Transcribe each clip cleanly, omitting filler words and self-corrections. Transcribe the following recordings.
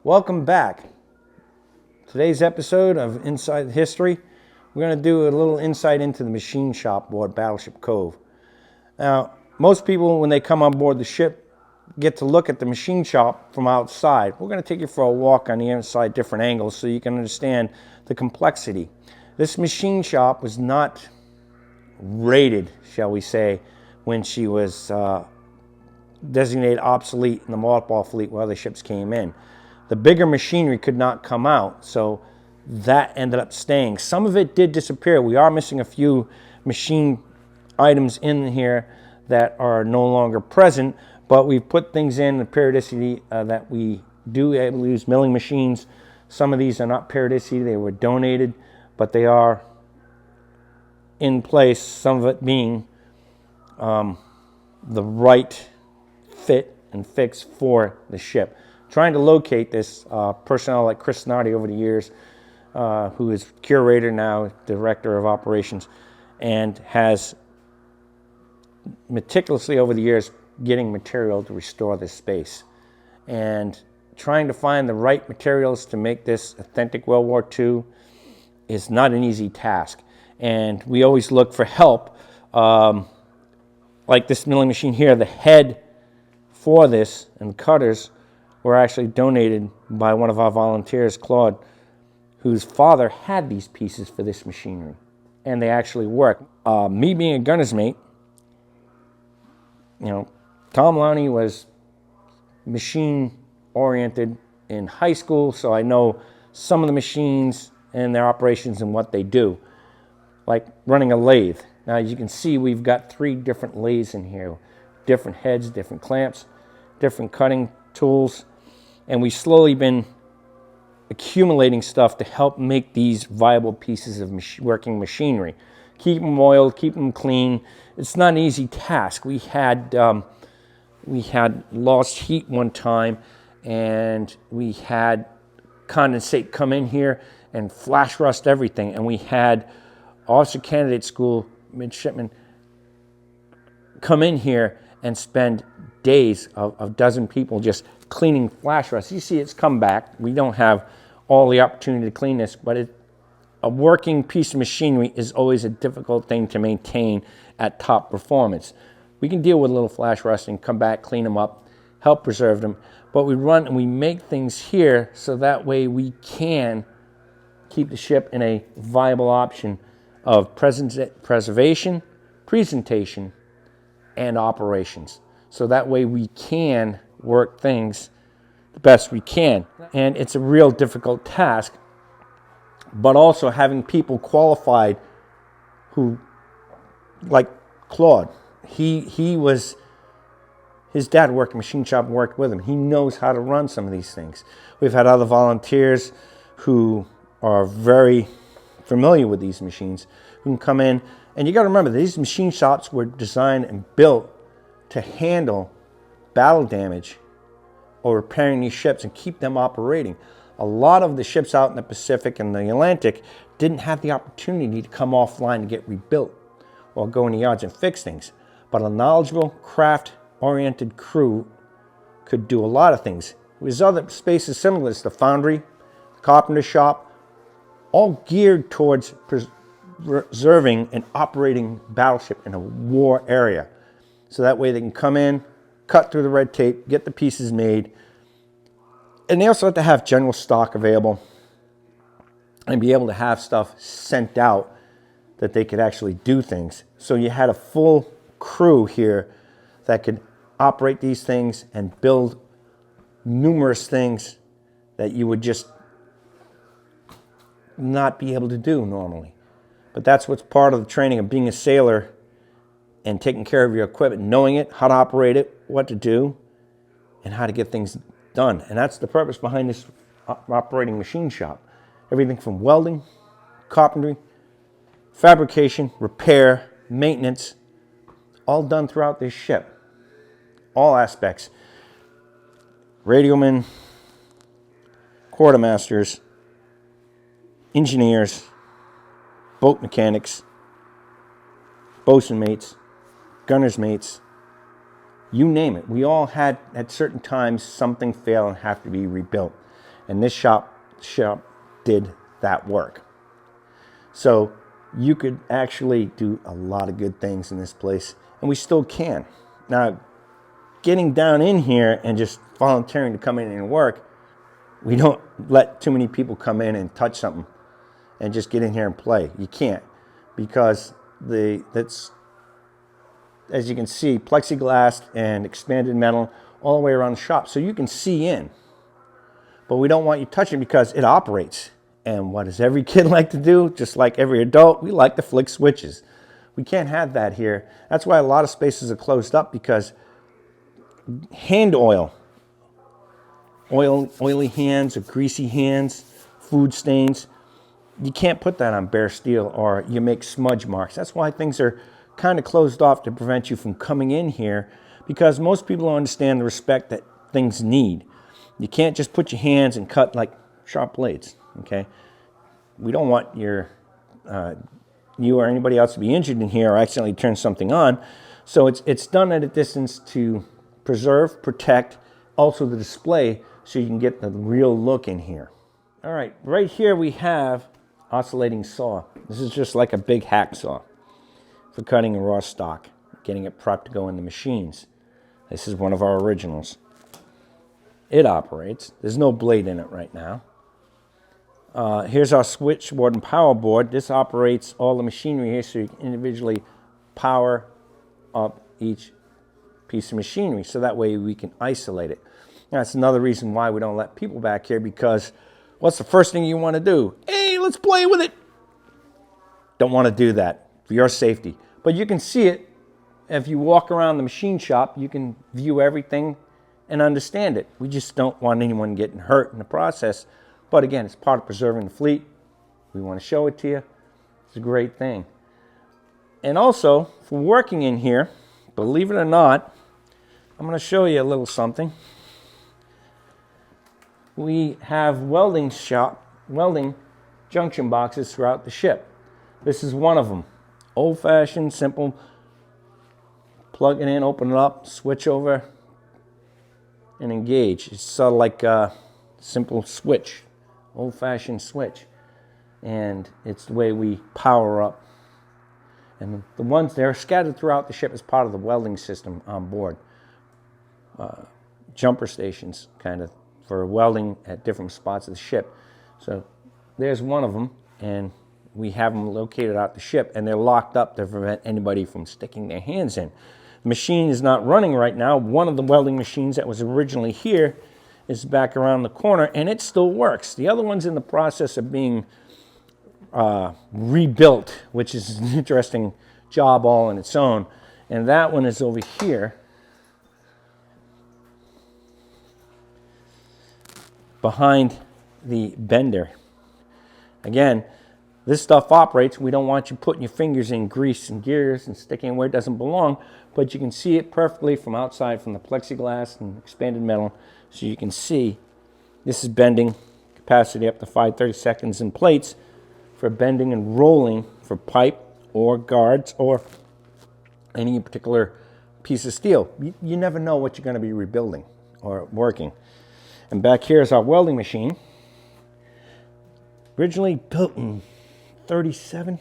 Welcome back. Today's episode of Inside History, we're going to do a little insight into the machine shop aboard Battleship Cove. Now, most people, when they come on board the ship, get to look at the machine shop from outside. We're going to take you for a walk on the inside, different angles, so you can understand the complexity. This machine shop was not rated, shall we say, when she was designated obsolete in the mothball fleet while the ships came in. The bigger machinery could not come out, so that ended up staying. Some of it did disappear. We are missing a few machine items in here that are no longer present, but we've put things in the periodicity that we do able to use milling machines. Some of these are not periodicity, they were donated, but they are in place, some of it being the right fit and fix for the ship. Trying to locate this personnel like Chris Nardi over the years, who is curator now, director of operations, and has meticulously over the years getting material to restore this space. And trying to find the right materials to make this authentic World War II is not an easy task. And we always look for help. Like this milling machine here, the head for this and cutters were actually donated by one of our volunteers, Claude, whose father had these pieces for this machinery, and they actually work. Me being a gunner's mate, Tom Lowney was machine-oriented in high school, so I know some of the machines and their operations and what they do, like running a lathe. Now, as you can see, we've got 3 different lathes in here, different heads, different clamps, different cutting tools, and we've slowly been accumulating stuff to help make these viable pieces of working machinery. Keep them oiled, keep them clean. It's not an easy task. We had lost heat one time, and we had condensate come in here and flash rust everything, and we had officer candidate school midshipmen come in here and spend days of a dozen people just cleaning flash rust. You see it's come back. We don't have all the opportunity to clean this, but a working piece of machinery is always a difficult thing to maintain at top performance. We can deal with a little flash rust and come back, clean them up, help preserve them, but we run and we make things here so that way we can keep the ship in a viable option of preservation, presentation, and operations. So that way we can work things the best we can. And it's a real difficult task, but also having people qualified who, like Claude, his dad worked in a machine shop and worked with him. He knows how to run some of these things. We've had other volunteers who are very familiar with these machines who can come in. And you got to remember, these machine shops were designed and built to handle battle damage or repairing these ships and keep them operating. A lot of the ships out in the Pacific and the Atlantic didn't have the opportunity to come offline to get rebuilt or go in the yards and fix things. But a knowledgeable, craft-oriented crew could do a lot of things. There's other spaces similar to this, the foundry, the carpenter shop, all geared towards preserving and operating battleship in a war area. So that way they can come in, cut through the red tape, get the pieces made. And they also have to have general stock available and be able to have stuff sent out that they could actually do things. So you had a full crew here that could operate these things and build numerous things that you would just not be able to do normally. But that's what's part of the training of being a sailor and taking care of your equipment, knowing it, how to operate it, what to do, and how to get things done. And that's the purpose behind this operating machine shop. Everything from welding, carpentry, fabrication, repair, maintenance, all done throughout this ship. All aspects. Radiomen, quartermasters, engineers, boat mechanics, bosun mates, gunner's mates, you name it. We all had at certain times something fail and have to be rebuilt. And this shop did that work. So you could actually do a lot of good things in this place, and we still can. Now, getting down in here and just volunteering to come in and work, we don't let too many people come in and touch something and just get in here and play. You can't, because that's, as you can see, plexiglass and expanded metal all the way around the shop, so you can see in. But we don't want you touching because it operates. And what does every kid like to do? Just like every adult, we like to flick switches. We can't have that here. That's why a lot of spaces are closed up, because hand oily hands or greasy hands, food stains, you can't put that on bare steel or you make smudge marks. That's why things are kind of closed off, to prevent you from coming in here, because most people don't understand the respect that things need. You can't just put your hands and cut like sharp blades, okay? We don't want you or anybody else to be injured in here or accidentally turn something on. So it's done at a distance to preserve, protect, also the display, so you can get the real look in here. All right, right here we have oscillating saw. This is just like a big hacksaw for cutting a raw stock, getting it prepped to go in the machines. This is one of our originals. It operates. There's no blade in it right now. Here's our switchboard and power board. This operates all the machinery here, so you can individually power up each piece of machinery, so that way we can isolate it. That's another reason why we don't let people back here, because what's the first thing you want to do? Hey, let's play with it. Don't want to do that for your safety. But you can see it. If you walk around the machine shop, you can view everything and understand it. We just don't want anyone getting hurt in the process. But again, it's part of preserving the fleet. We want to show it to you. It's a great thing. And also, for working in here, believe it or not, I'm going to show you a little something. We have welding junction boxes throughout the ship. This is one of them. Old-fashioned, simple. Plug it in, open it up, switch over, and engage. It's sort of like a simple switch, old-fashioned switch. And it's the way we power up. And the ones that are scattered throughout the ship as part of the welding system on board. Jumper stations, kind of, for welding at different spots of the ship. So there's one of them, and we have them located out the ship, and they're locked up to prevent anybody from sticking their hands in. The machine is not running right now. One of the welding machines that was originally here is back around the corner, and it still works. The other one's in the process of being rebuilt, which is an interesting job all on its own. And that one is over here, behind the bender. Again, this stuff operates. We don't want you putting your fingers in grease and gears and sticking where it doesn't belong, but you can see it perfectly from outside, from the plexiglass and expanded metal. So you can see this is bending capacity up to 5/32 in plates for bending and rolling for pipe or guards or any particular piece of steel. You never know what you're going to be rebuilding or working. And back here is our welding machine. Originally built in 37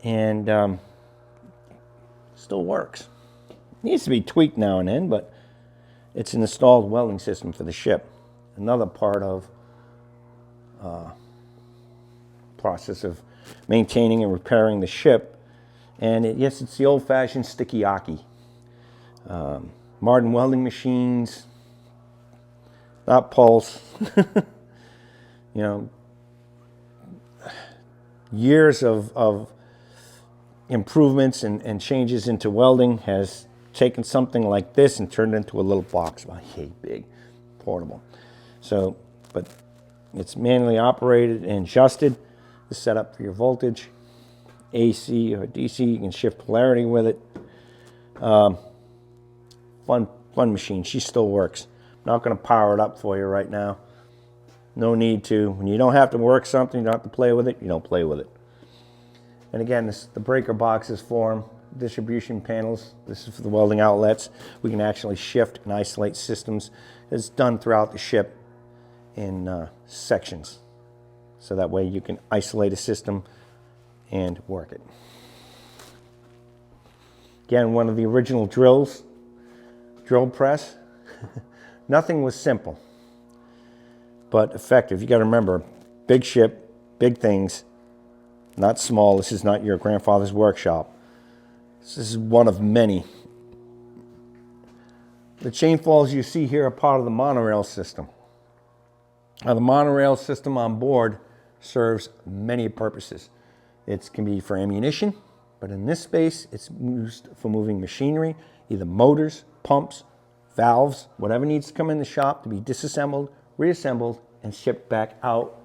and still works. Needs to be tweaked now and then, but it's an installed welding system for the ship. Another part of process of maintaining and repairing the ship. And yes, it's the old-fashioned sticky-aki. Modern welding machines, not pulse. You know, years of improvements and changes into welding has taken something like this and turned it into a little box about yay big, portable. So, but it's manually operated and adjusted. The setup for your voltage, AC or DC. You can shift polarity with it. Fun machine. She still works. I'm not going to power it up for you right now. No need to. When you don't have to work something, you don't have to play with it, you don't play with it. And again, the breaker boxes form distribution panels. This is for the welding outlets. We can actually shift and isolate systems. It's done throughout the ship. in sections. So that way you can isolate a system and work it. Again, one of the original drill press. Nothing was simple, but effective. You got to remember, big ship, big things, not small. This is not your grandfather's workshop. This is one of many. The chain falls you see here are part of the monorail system. Now, the monorail system on board serves many purposes. It can be for ammunition, but in this space, it's used for moving machinery, either motors, pumps, valves, whatever needs to come in the shop to be disassembled, reassembled, and shipped back out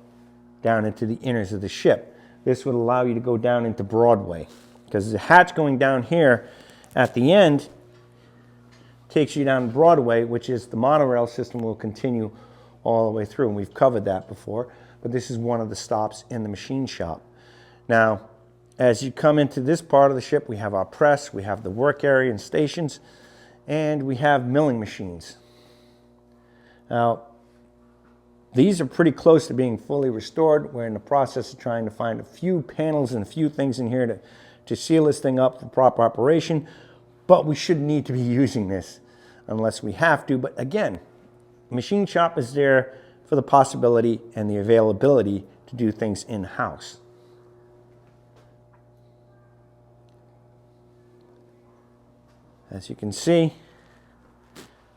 down into the inners of the ship. This would allow you to go down into Broadway, because the hatch going down here at the end takes you down Broadway, which is the monorail system will continue all the way through, and we've covered that before, but this is one of the stops in the machine shop. Now, as you come into this part of the ship, we have our press, we have the work area and stations, and we have milling machines. Now, these are pretty close to being fully restored. We're in the process of trying to find a few panels and a few things in here to seal this thing up for proper operation, but we shouldn't need to be using this unless we have to. But again, machine shop is there for the possibility and the availability to do things in-house. As you can see,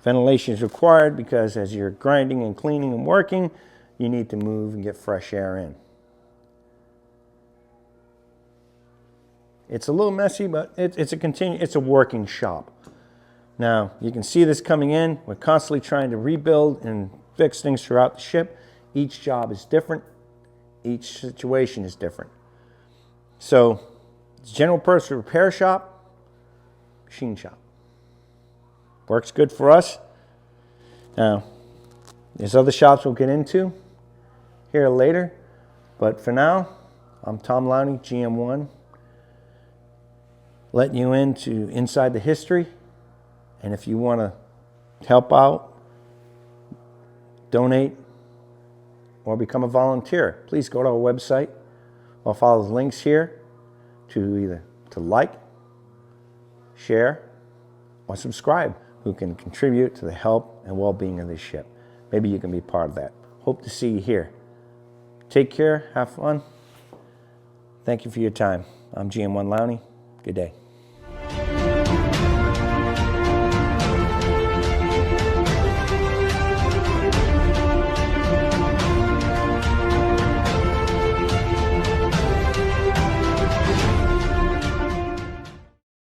ventilation is required because as you're grinding and cleaning and working, you need to move and get fresh air in. It's a little messy, but it's a working shop. Now, you can see this coming in. We're constantly trying to rebuild and fix things throughout the ship. Each job is different. Each situation is different. So, it's general purpose repair shop, machine shop. Works good for us. Now, there's other shops we'll get into here later. But for now, I'm Tom Lowney, GM1, letting you into inside the history. And if you want to help out, donate, or become a volunteer, please go to our website or follow the links here to like, share, or subscribe, who can contribute to the health and well-being of this ship. Maybe you can be part of that. Hope to see you here. Take care, have fun. Thank you for your time. I'm GM1 Lowney. Good day.